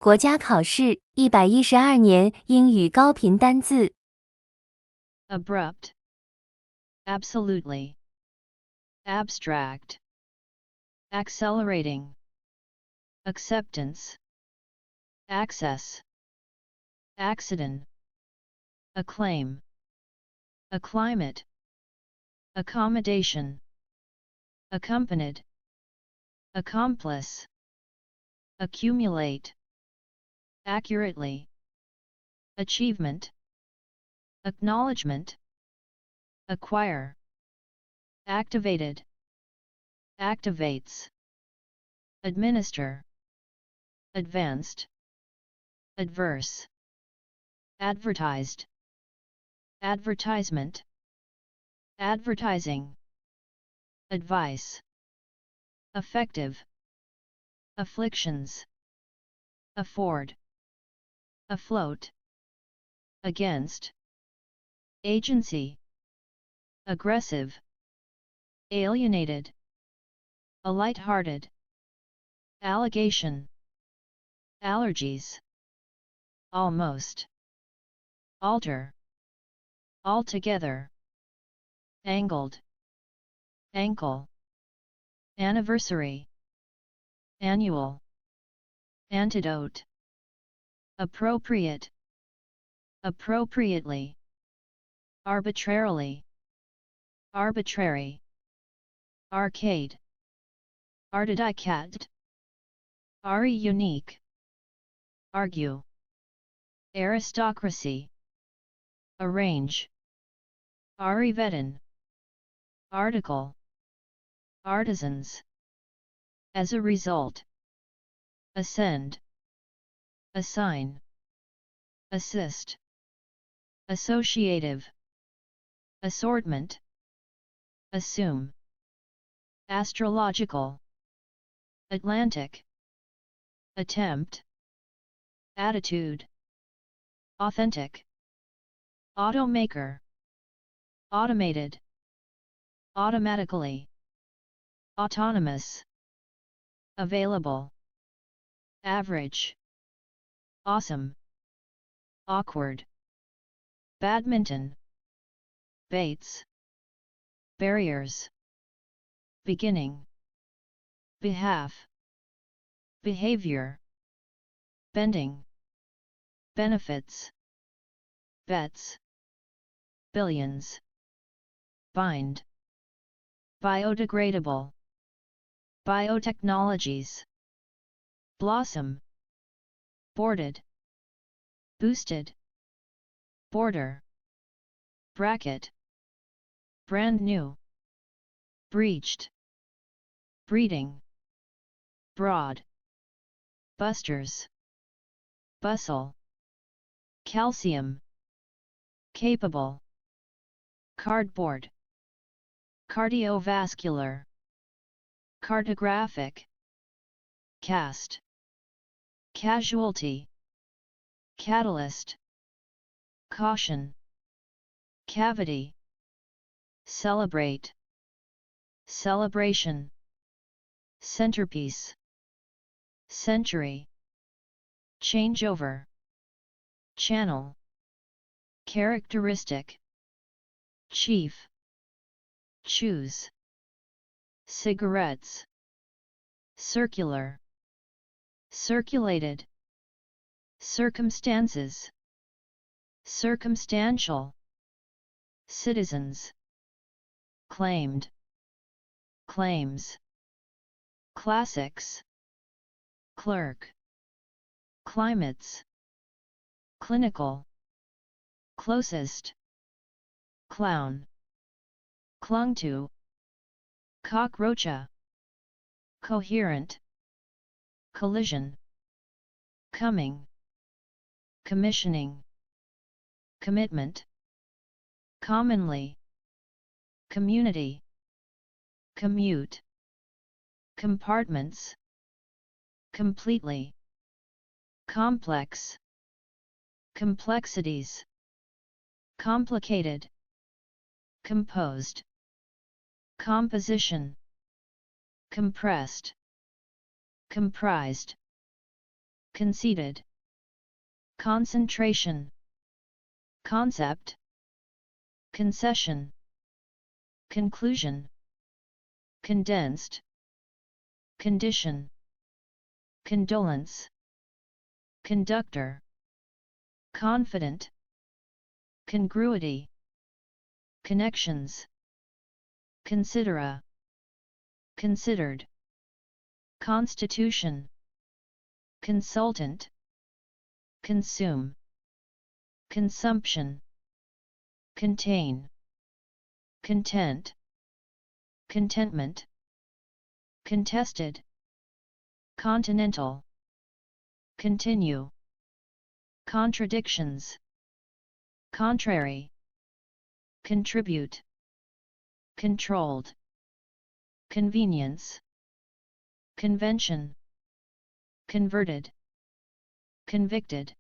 国家考试112年英语高频单字。abrupt, absolutely, abstract, accelerating, acceptance, access, accident, acclaim, acclimate, accommodation, accompanied, accomplice, accumulate, accurately, achievement, acknowledgement, acquire, activated, activates, administer, advanced, adverse, advertised, advertisement, advertising, advice, effective, afflictions, afford, afloat, against, agency, aggressive, alienated, a light-hearted, allegation, allergies, almost, alter, altogether, angled, ankle, anniversary, annual, antidote, appropriate, appropriately, arbitrarily, arbitrary, arcade, artidicat, ari unique, argue, aristocracy, arrange, arivetin, article, artisans, as a result, ascend, assign, assist, associative, assortment, assume, astrological, Atlantic, attempt, attitude, authentic, automaker, automated, automatically, autonomous, available, average, awesome, awkward, badminton, baits, barriers, beginning, behalf, behavior, bending, benefits, bets, billions, bind, biodegradable, biotechnologies, blossom, boarded, boosted, border, bracket, brand new, breached, breeding, broad, busters, bustle, calcium, capable, cardboard, cardiovascular, cartographic, cast, casualty, catalyst, caution, cavity, celebrate, celebration, centerpiece, century, changeover, channel, characteristic, chief, choose, cigarettes, circular, circulated, circumstances, circumstantial, citizens, claimed, claims, classics, clerk, climates, clinical, closest, clown, clung to, cockroacha, coherent, collision, coming, commissioning, commitment, commonly, community, commute, compartments, completely, complex, complexities, complicated, composed, composition, compressed, comprised, conceited, concentration, concept, concession, conclusion, condensed, condition, condolence, conductor, confident, congruity, connections, considera, considered, constitution, consultant, consume, consumption, contain, content, contentment, contested, continental, continue, contradictions, contrary, contribute, controlled, convenience, convention, converted, convicted,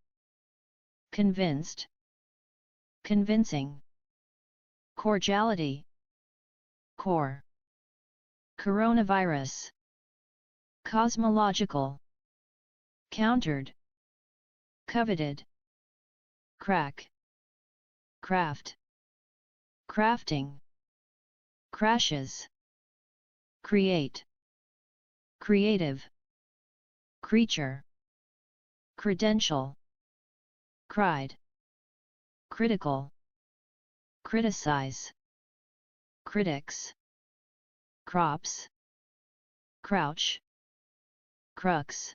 convinced, convincing, cordiality, core, coronavirus, cosmological, countered, coveted, crack, craft, crafting, crashes, create, creative, creature, credential, cried, critical, criticize, critics, crops, crouch, crux,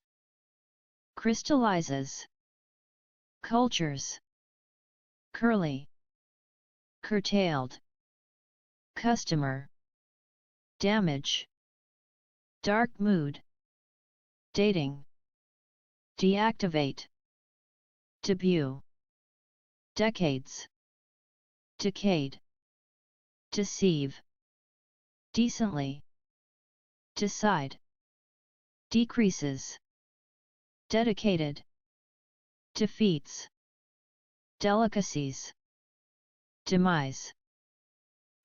crystallizes, cultures, curly, curtailed, customer, damage, dark mood, dating, deactivate, debut, decades, decade, deceive, decently, decide, decreases, dedicated, defeats, delicacies, demise,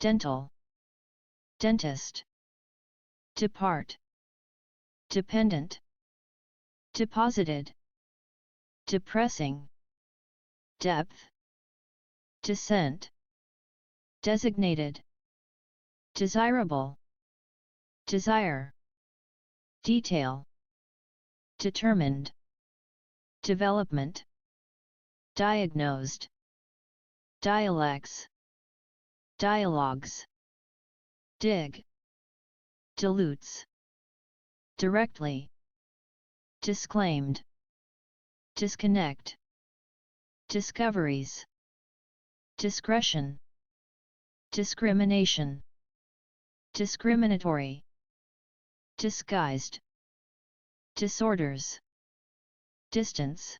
dental, dentist, depart, dependent, deposited, depressing, depth, descent, designated, desirable, desire, detail, determined, development, diagnosed, dialects, dialogues, dig, dilutes, directly, disclaimed, disconnect, discoveries, discretion, discrimination, discriminatory, disguised, disorders, distance,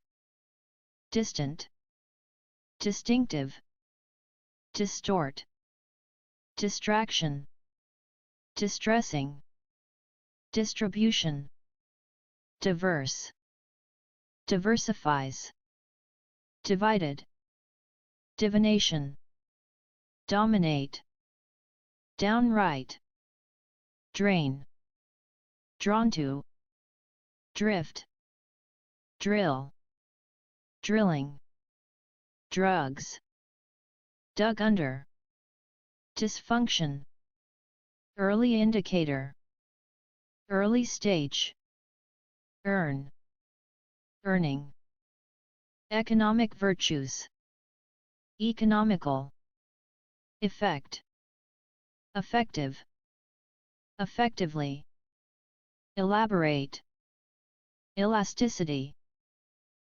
distant, distinctive, distort, distraction, distressing, distribution, diverse, diversifies, divided, divination, dominate, downright, drain, drawn to, drift, drill, drilling, drugs, dug under, dysfunction, early indicator, early stage, earn, earning, economic virtues, economical, effect, effective, effectively, elaborate, elasticity,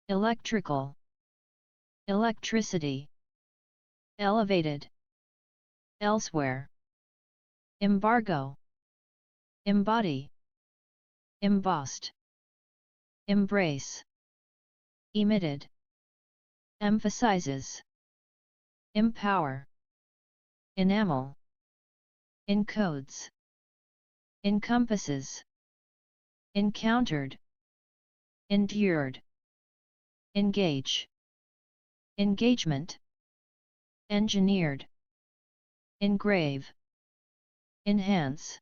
electrical, electricity, elevated, elsewhere, embargo, embody, embossed, embrace, emitted, emphasizes, empower, enamel, encodes, encompasses, encountered, endured, engage, engagement, engineered, engrave, enhance,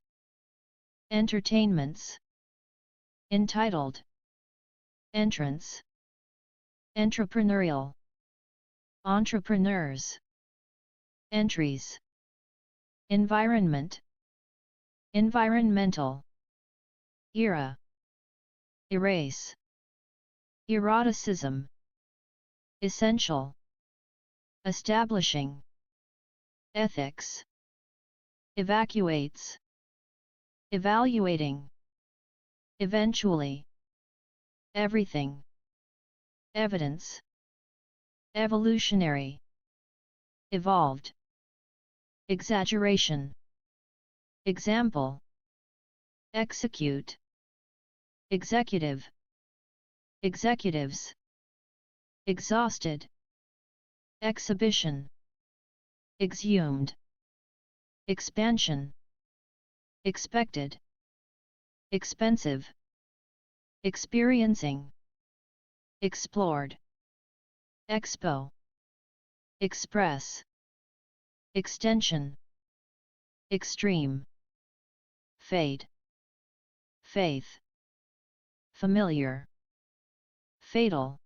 entertainments, entitled, entrance, entrepreneurial, entrepreneurs, entries, environment, environmental, era, erase, eroticism, essential, establishing, ethics, evacuates, evaluating, eventually, everything, evidence, evolutionary, evolved, exaggeration, example, execute, executive, executives, exhausted, exhibition, exhumed, expansion, expected, expensive, experiencing, explored, expo, express, extension, extreme, fade, faith, familiar, fatal,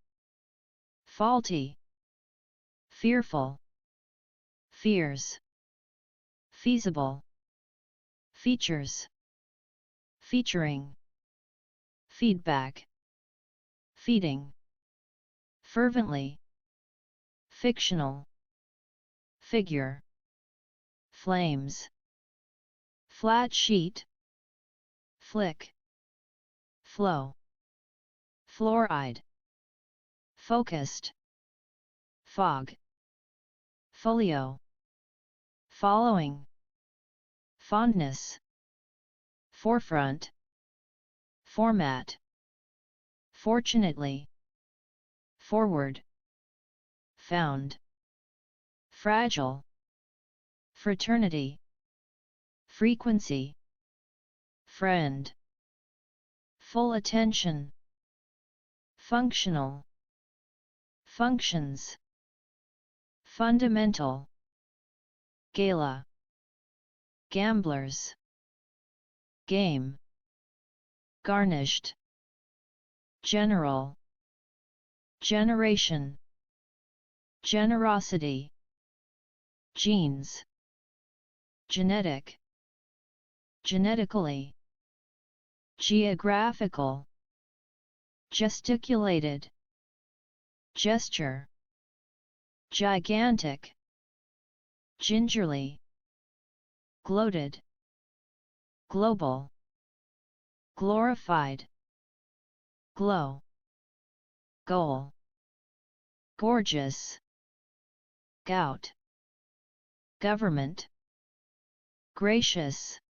faulty, fearful, fears, feasible, features, featuring, feedback, feeding, fervently, fictional, figure, flames, flat sheet, flick, flow, fluoride, focused, fog, folio, following, fondness, forefront, format, fortunately, forward, found, fragile, fraternity, frequency, friend, full attention, functional, functions, fundamental, gala, gamblers, game, garnished, general, generation, generosity, genes, genetic, genetically, geographical, gesticulated, gesture, gigantic, gingerly, gloated, global, glorified, glow, goal, gorgeous, gout, government, gracious,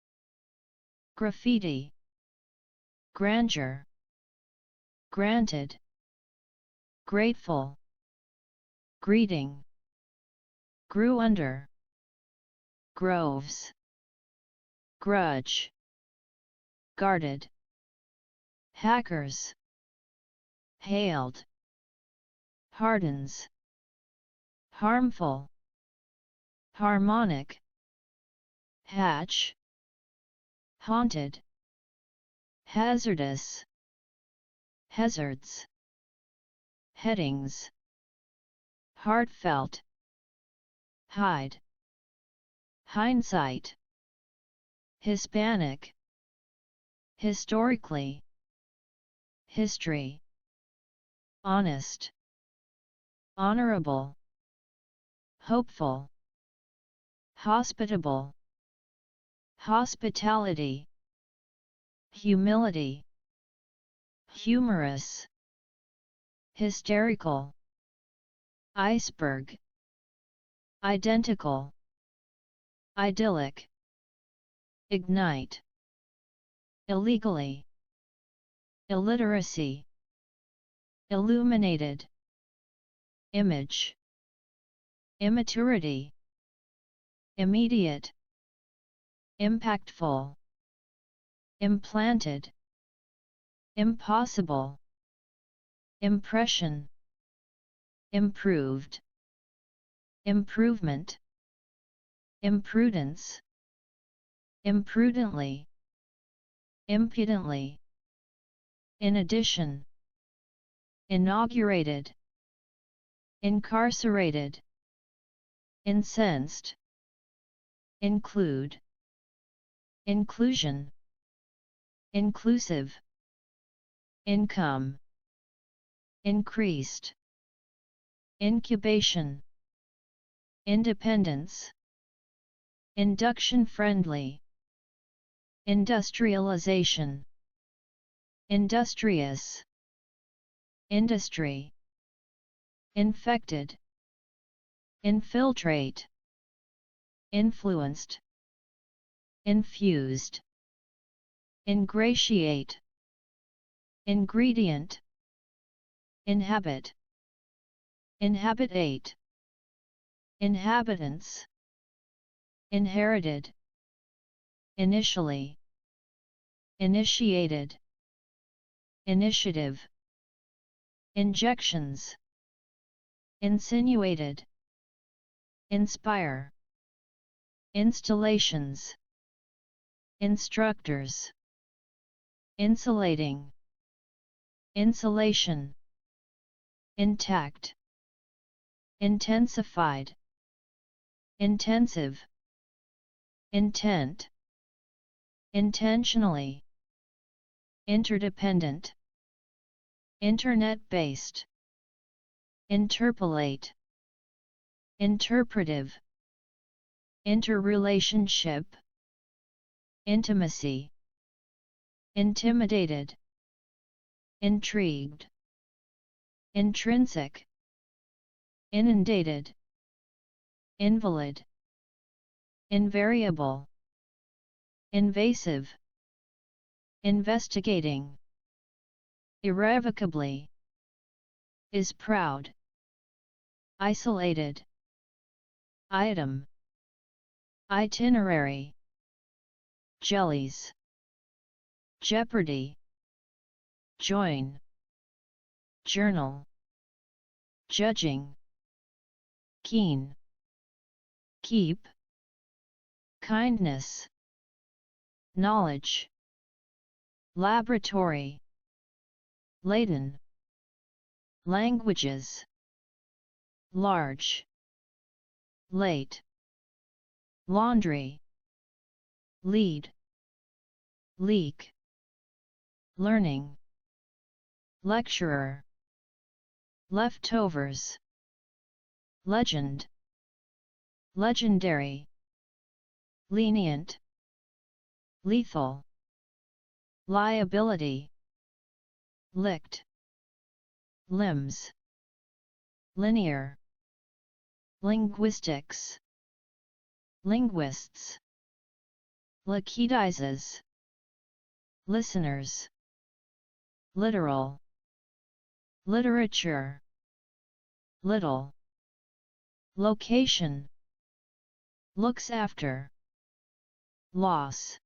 graffiti, grandeur, granted, grateful, greeting, grew under, groves, grudge, guarded, hackers, hailed, hardens, harmful, harmonic, hatch, haunted, hazardous, hazards, headings, heartfelt, hide, hindsight, Hispanic, historically, history, honest, honorable, hopeful, hospitable, hospitality, humility, humorous, hysterical, iceberg, identical, idyllic, ignite, illegally, illiteracy, illuminated, image, immaturity, immediate, impactful, implanted, impossible, impression, improved, improvement, imprudence, imprudently, impudently, in addition, inaugurated, incarcerated, incensed, include, inclusion, inclusive, income, increased, incubation, independence, induction friendly, industrialization, industrious, industry, infected, infiltrate, influenced, infused, ingratiate, ingredient, inhabit, inhabitate, inhabitants, inherited, initially, initiated, initiative, injections, insinuated, inspire, installations, instructors, insulating, insulation, intact, intensified, intensive, intent, intentionally, interdependent, internet-based, interpolate, interpretive, interrelationship, intimacy, intimidated, intrigued, intrinsic, inundated, invalid, invariable, invasive, investigating, irrevocably, is proud, isolated, item, itinerary, jellies, jeopardy, join, journal, judging, keen, keep, kindness, knowledge, laboratory, laden, languages, large, late, laundry, lead, leak, learning, lecturer, leftovers, legend, legendary, lenient, lethal, liability, licked, limbs, linear, linguistics, linguists, liquidizes, listeners, literal, literature, little, location, looks after, loss,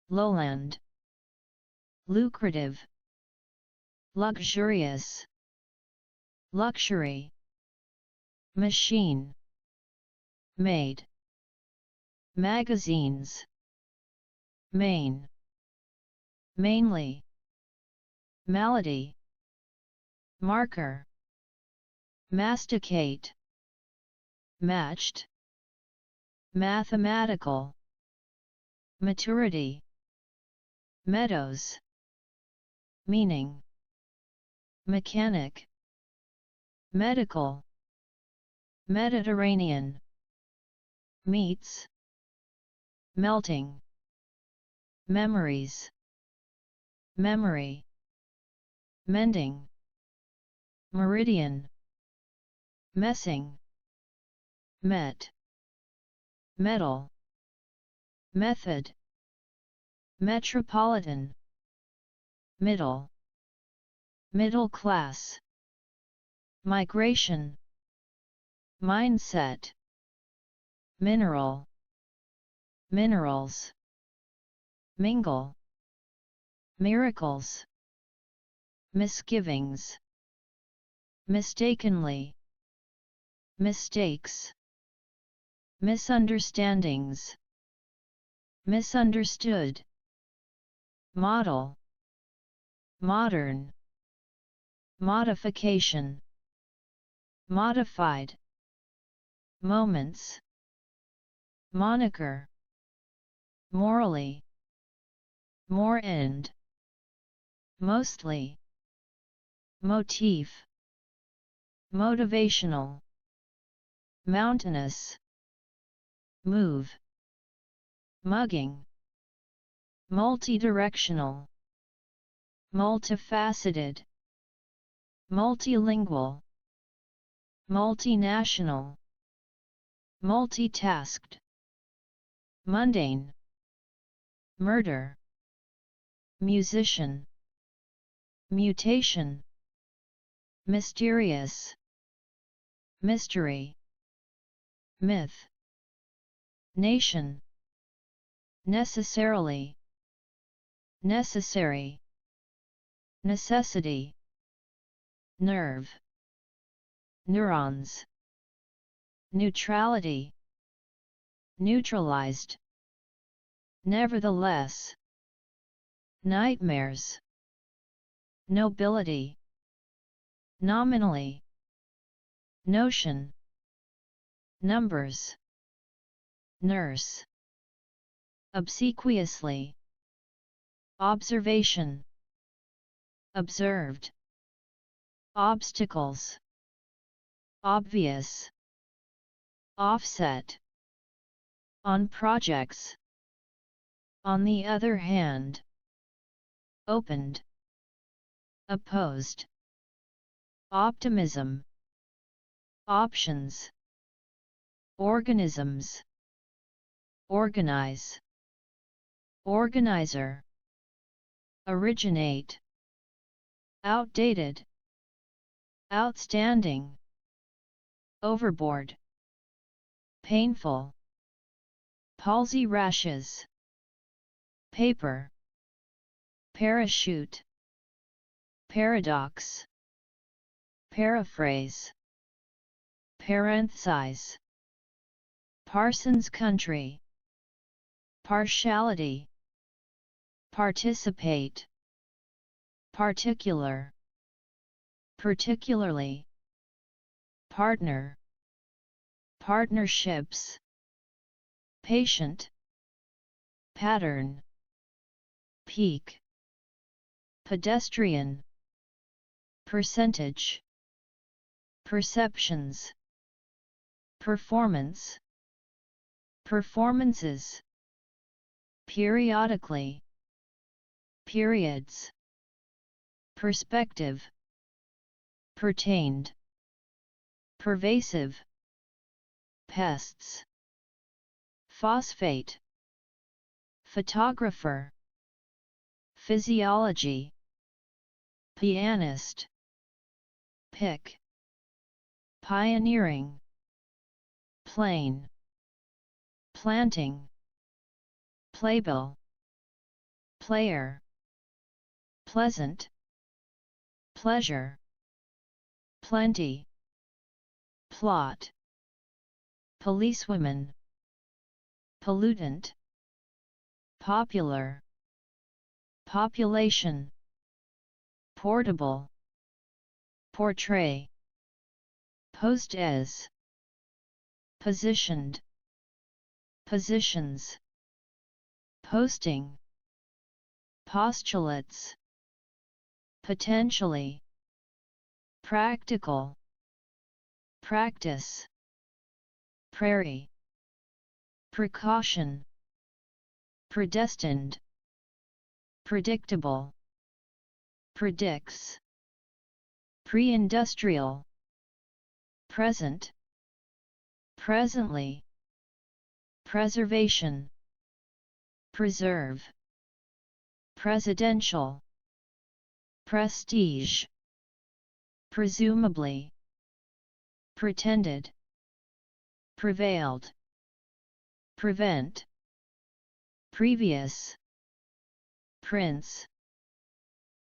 lowland, lucrative, luxurious, luxury, machine, made, magazines, main, mainly, malady, marker, masticate, matched, mathematical, maturity, meadows, meaning, mechanic, medical, Mediterranean, meats, melting, memories, memory, mending, meridian, messing, met, metal, method, metropolitan, middle, middle class, migration, mindset, mineral, minerals, mingle, miracles, misgivings, mistakenly, mistakes, misunderstandings, misunderstood, model, modern, modification, modified, moments, moniker, morally, more end, mostly, motif, motivational, mountainous, move, mugging, multidirectional, multifaceted, multilingual, multinational, multitasked, mundane, murder, musician, mutation, mysterious, mystery, myth, nation, necessarily, necessary, necessity, nerve, neurons, neutrality, neutralized, nevertheless, nightmares, nobility, nominally, notion, numbers, nurse, obsequiously, observation, observed, obstacles, obvious, offset, on projects, on the other hand, opened, opposed, optimism, options, organisms, organize, organizer, originate, outdated, outstanding, overboard, painful, palsy rashes, paper, parachute, paradox, paraphrase, parenthesize, Parsons country, partiality, participate, particular, particularly, partner, partnerships, patient, pattern, peak, pedestrian, percentage, perceptions, performance, performances, periodically, periods, perspective, pertained, pervasive, pests, phosphate, photographer, physiology, pianist, pick, pioneering, plane, planting, playbill, player, pleasant, pleasure, plenty, plot, policewoman, pollutant, popular, population, portable, portray, posed as, positioned, positions, posting, postulates, potentially, practical, practice, prairie, precaution, predestined, predictable, predicts, pre-industrial, present, presently, preservation, preserve, presidential, prestige, presumably, pretended, prevailed, prevent, previous, prince,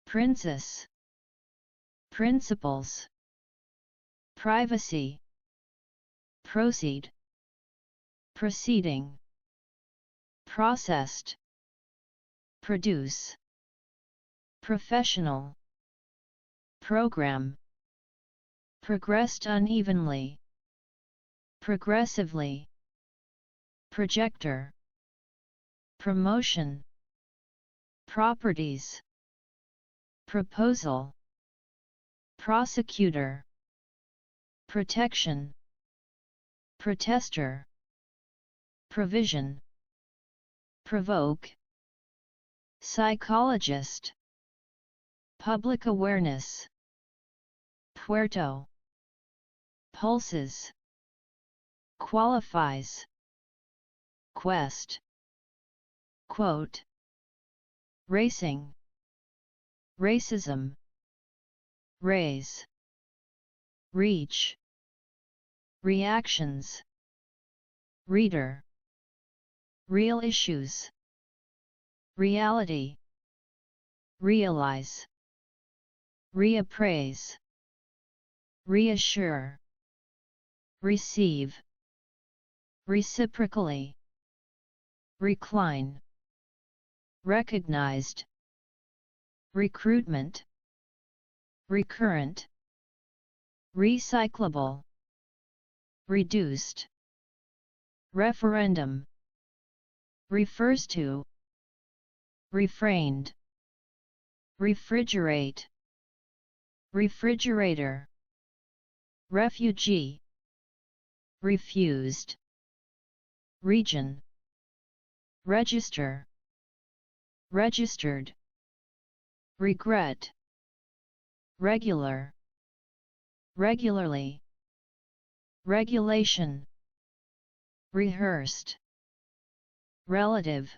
princess, principles, privacy, proceed, proceeding, processed, produce, professional, program, progressed unevenly, progressively, projector, promotion, properties, proposal, prosecutor, protection, protester, provision, provoke, psychologist, public awareness, puerto, pulses, qualifies, quest, quote, racing, racism, raise, reach, reactions, reader, real issues, reality, realize, reappraise, reassure, receive, reciprocally, recline, recognized, recruitment, recurrent, recyclable, reduced, referendum, refers to, refrained, refrigerate, refrigerator, refugee, refused, region, register, registered, regret, regular, regularly, regulation, rehearsed, relative,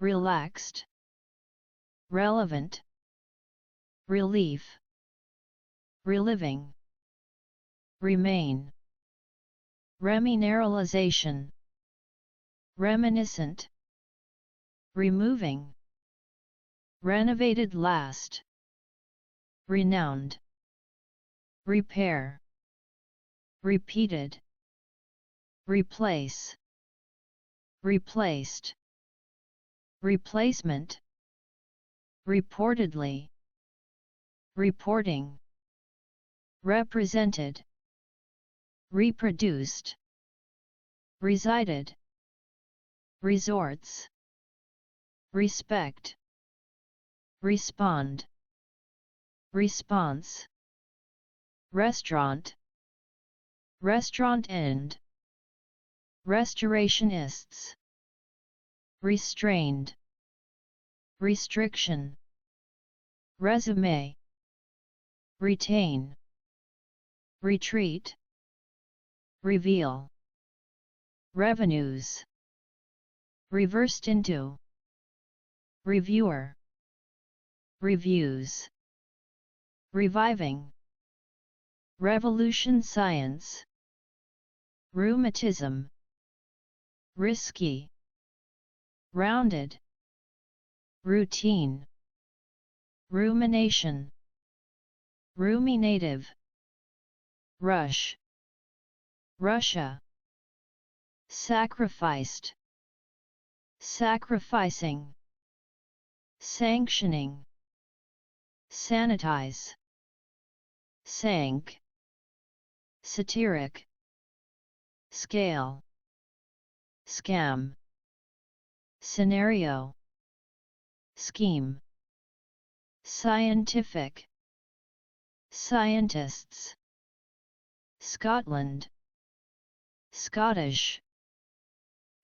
relaxed, relevant, relief, reliving, remain, remineralization, reminiscent, removing, renovated last, renowned, repair, repeated, replace, replaced, replacement, reportedly, reporting, represented, reproduced, resided, resorts, respect, respond, response, restaurant, restaurant end, restorationists, restrained, restriction, resume, retain, retreat, reveal, revenues, reversed into, reviewer, reviews, reviving, revolution science, rheumatism, risky, rounded, routine, rumination, ruminative, rush, Russia, sacrificed, sacrificing, sanctioning, sanitize, sank, satiric, scale, scam, scenario, scheme, scientific, scientists, Scotland, Scottish,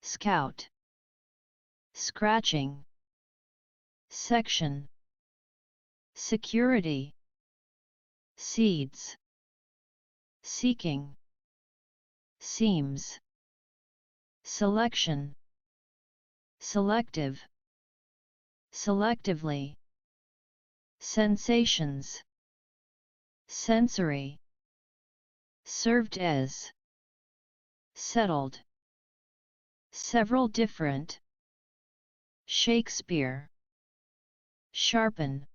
scout, scratching, section, security, seeds, seeking, seems, selection, selective, selectively, sensations, sensory, served as, settled, several different, Shakespeare, sharpen,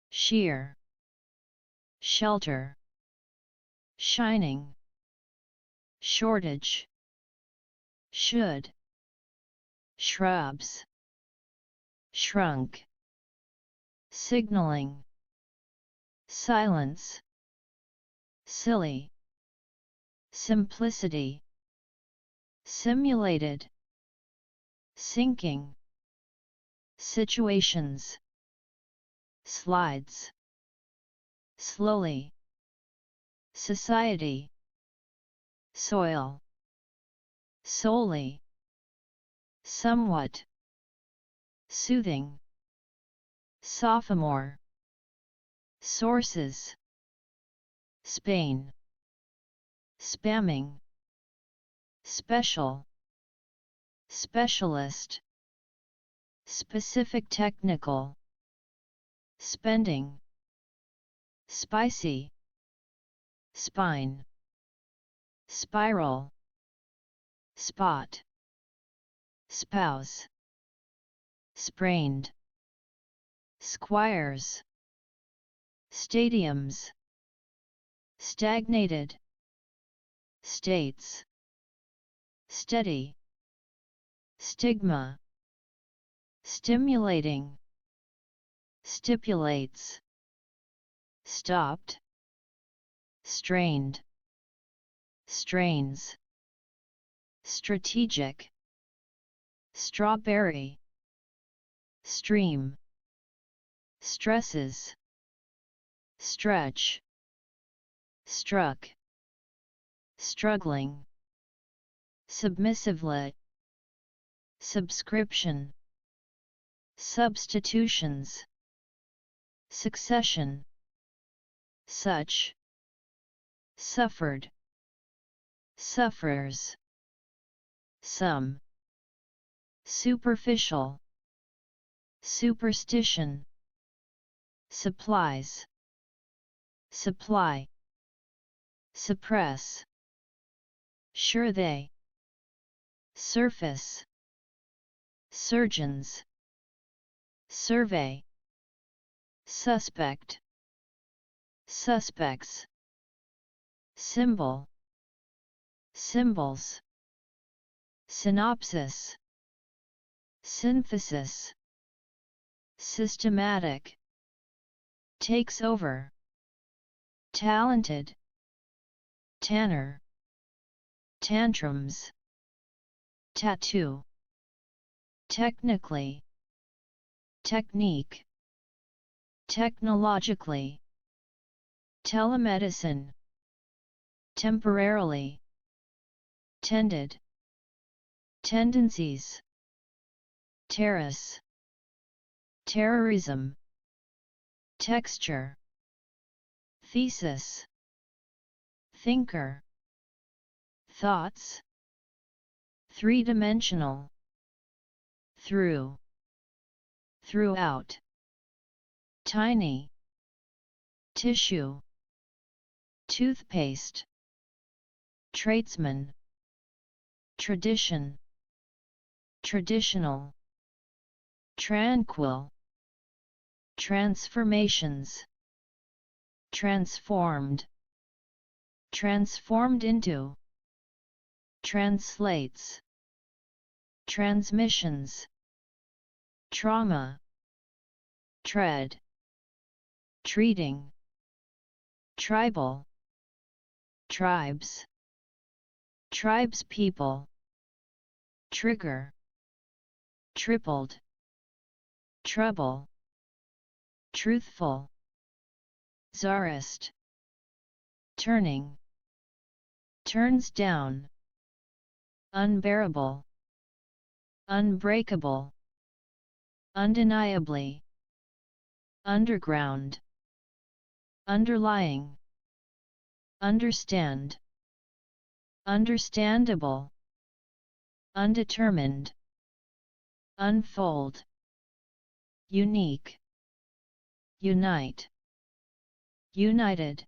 sheer, shelter, shining, shortage, should, shrubs, shrunk, signaling, silence, silly, simplicity, simulated, sinking, situations, slides, slowly, society, soil, solely, somewhat, soothing, sophomore, sources, Spain, spamming, special, specialist, specific technical, spending, spicy, spine, spiral, spot, spouse, sprained, squires, stadiums, stagnated, states, steady, stigma, stimulating, stipulates, stopped, strained, strains, strategic, strawberry, stream, stresses, stretch, struck, struggling, submissively, subscription, substitutions, succession, such, suffered, sufferers, some, superficial, superstition, supplies, supply, suppress, sure they, surface, surgeons, survey, suspect, suspects, symbol, symbols, synopsis, synthesis, systematic, takes over, talented, tanner, tantrums, tattoo, technically, technique, technologically, telemedicine, temporarily, tended, tendencies, terrace, terrorism, texture, thesis, thinker, thoughts, three-dimensional, through, throughout, tiny, tissue, toothpaste, tradesman, tradition, traditional, tranquil, transformations, transformed, transformed into, translates, transmissions, trauma, tread, treating, tribal, tribes, tribespeople, trigger, tripled, trouble, truthful, czarist, turning, turns down, unbearable, unbreakable, undeniably, underground, underlying, understand, understandable, undetermined, unfold, unique, unite, united,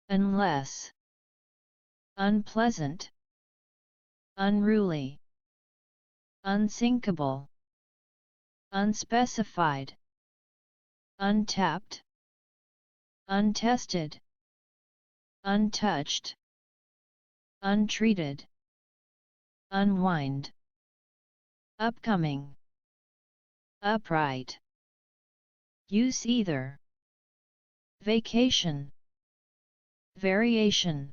unless, unpleasant, unruly, unsinkable, unspecified, untapped, untested, untouched, untreated, unwind, upcoming, upright, use either, vacation, variation,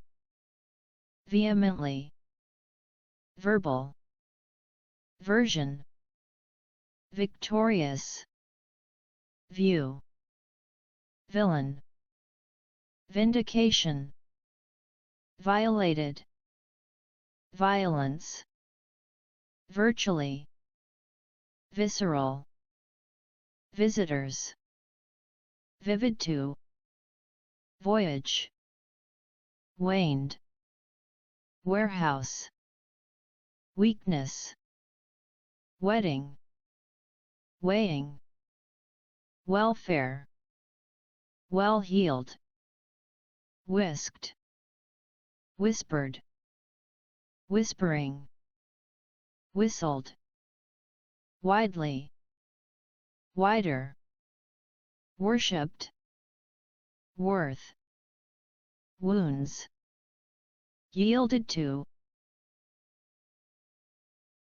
vehemently, verbal, version, victorious, view, villain, vindication, violated, violence, virtually, visceral, visitors, vivid to, voyage, waned, warehouse, weakness, wedding, weighing, welfare, well-heeled, whisked, whispered, whispering, whistled, widely, wider, worshipped, worth, wounds, yielded to,